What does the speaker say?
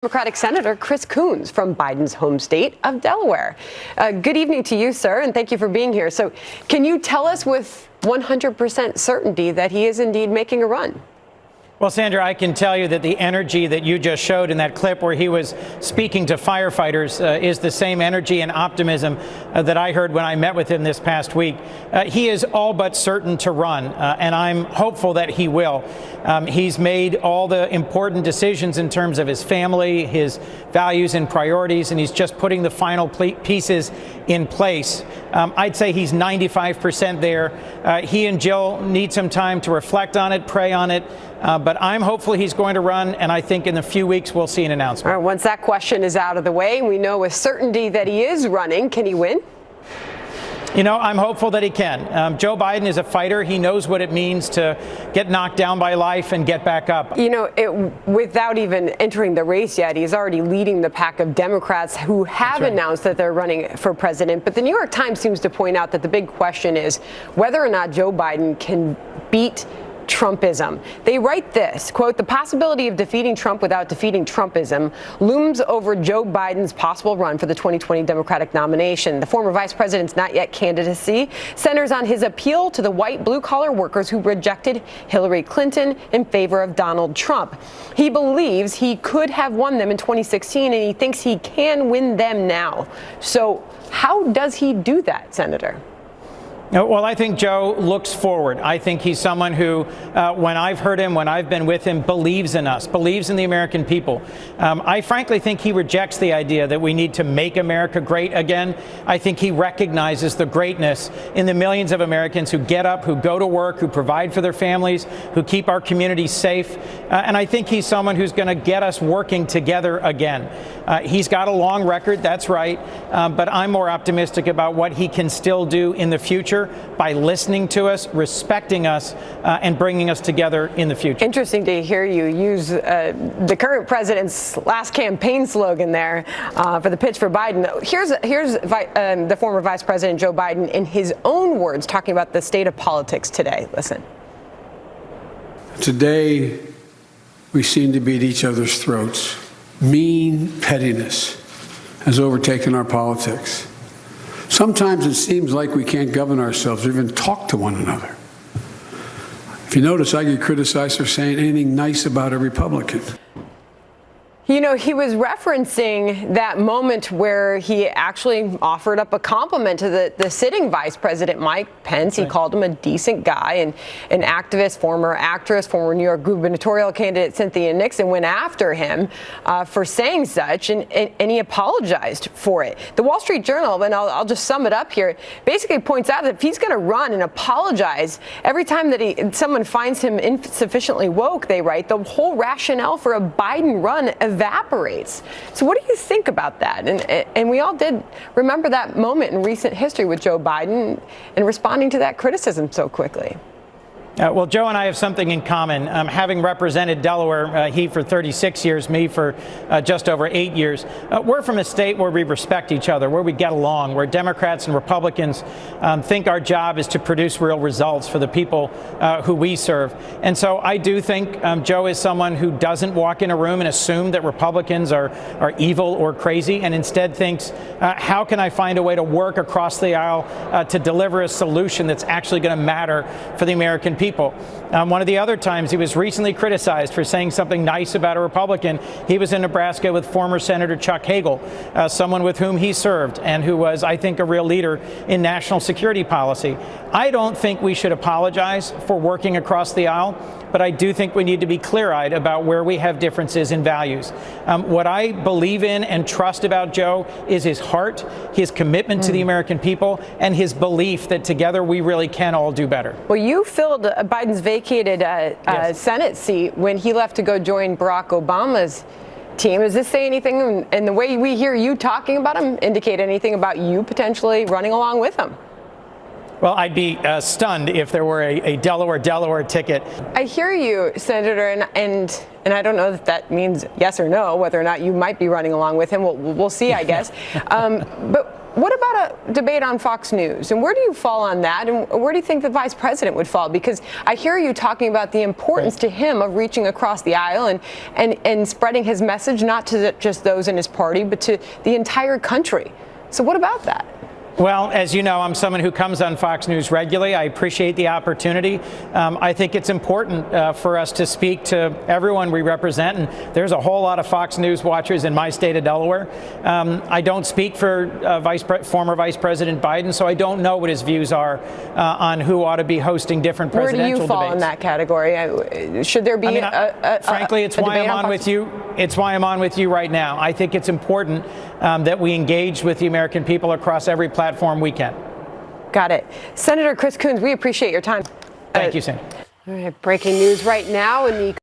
Democratic Senator Chris Coons from Biden's home state of Delaware. Good evening to you, sir, and thank you for being here. So can you tell us with 100% certainty that he is indeed making a run? Well, Sandra, I can tell you that the energy that you just showed in that clip where he was speaking to firefighters is the same energy and optimism that I heard when I met with him this past week. He is all but certain to run, and I'm hopeful that he will. He's made all the important decisions in terms of his family, his values and priorities, and he's just putting the final pieces in place. I'd say he's 95% there. He and Jill need some time to reflect on it, pray on it. But I'm hopeful he's going to run, and I think in a few weeks we'll see an announcement. All right, once that question is out of the way, we know with certainty that he is running. Can he win? You know, I'm hopeful that he can. Joe Biden is a fighter. He knows what it means to get knocked down by life and get back up. You know, without even entering the race yet, he's already leading the pack of Democrats who have announced that they're running for president. But the New York Times seems to point out that the big question is whether or not Joe Biden can beat Trumpism. They write this, quote, "The possibility of defeating Trump without defeating Trumpism looms over Joe Biden's possible run for the 2020 Democratic nomination. The former vice president's not yet candidacy centers on his appeal to the white blue-collar workers who rejected Hillary Clinton in favor of Donald Trump. He believes he could have won them in 2016, and he thinks he can win them now." So how does he do that, Senator? Well, I think Joe looks forward. I think he's someone who, when I've heard him, when I've been with him, believes in us, believes in the American people. I frankly think he rejects the idea that we need to make America great again. I think he recognizes the greatness in the millions of Americans who get up, who go to work, who provide for their families, who keep our communities safe. And I think he's someone who's going to get us working together again. He's got a long record, that's right. But I'm more optimistic about what he can still do in the future by listening to us, respecting us, and bringing us together in the future. Interesting to hear you use the current president's last campaign slogan there for the pitch for Biden. Here's the former Vice President Joe Biden in his own words talking about the state of politics today. Listen. Today, we seem to be at each other's throats. Mean pettiness has overtaken our politics. Sometimes it seems like we can't govern ourselves or even talk to one another. If you notice, I get criticized for saying anything nice about a Republican. You know, he was referencing that moment where he actually offered up a compliment to the sitting Vice President Mike Pence. He called him a decent guy, and an activist, former actress, former New York gubernatorial candidate Cynthia Nixon went after him for saying such, and he apologized for it. The Wall Street Journal, and I'll just sum it up here, basically points out that if he's going to run and apologize every time that someone finds him insufficiently woke, they write, the whole rationale for a Biden run evaporates. So what do you think about that? And we all did remember that moment in recent history with Joe Biden and responding to that criticism so quickly. Well, Joe and I have something in common. Having represented Delaware, he for 36 years, me for just over 8 years. We're from a state where we respect each other, where we get along, where Democrats and Republicans think our job is to produce real results for the people who we serve. And so I do think Joe is someone who doesn't walk in a room and assume that Republicans are evil or crazy, and instead thinks, how can I find a way to work across the aisle to deliver a solution that's actually going to matter for the American people? One of the other times he was recently criticized for saying something nice about a Republican. He was in Nebraska with former Senator Chuck Hagel, someone with whom he served and who was, I think, a real leader in national security policy. I don't think we should apologize for working across the aisle, but I do think we need to be clear-eyed about where we have differences in values. What I believe in and trust about Joe is his heart, his commitment to the American people, and his belief that together we really can all do better. Well, you filled Biden's vacated Senate seat when he left to go join Barack Obama's team. Does this say anything, and the way we hear you talking about him, indicate anything about you potentially running along with him? Well, I'd be stunned if there were a Delaware ticket. I hear you, Senator, and I don't know if that means yes or no, whether or not you might be running along with him. We'll see, I guess. But What about a debate on Fox News? And where do you fall on that? And where do you think the vice president would fall? Because I hear you talking about the importance to him of reaching across the aisle and spreading his message, not to just those in his party, but to the entire country. So what about that? Well, as you know, I'm someone who comes on Fox News regularly. I appreciate the opportunity. I think it's important for us to speak to everyone we represent, and there's a whole lot of Fox News watchers in my state of Delaware. I don't speak for former Vice President Biden, so I don't know what his views are on who ought to be hosting different presidential debates. Where do you fall in that category? Should there be frankly, it's why I'm on with you. It's why I'm on with you right now. I think it's important that we engage with the American people across every platform we can. Got it. Senator Chris Coons, we appreciate your time. Thank you, Sandy. All right, breaking news right now in the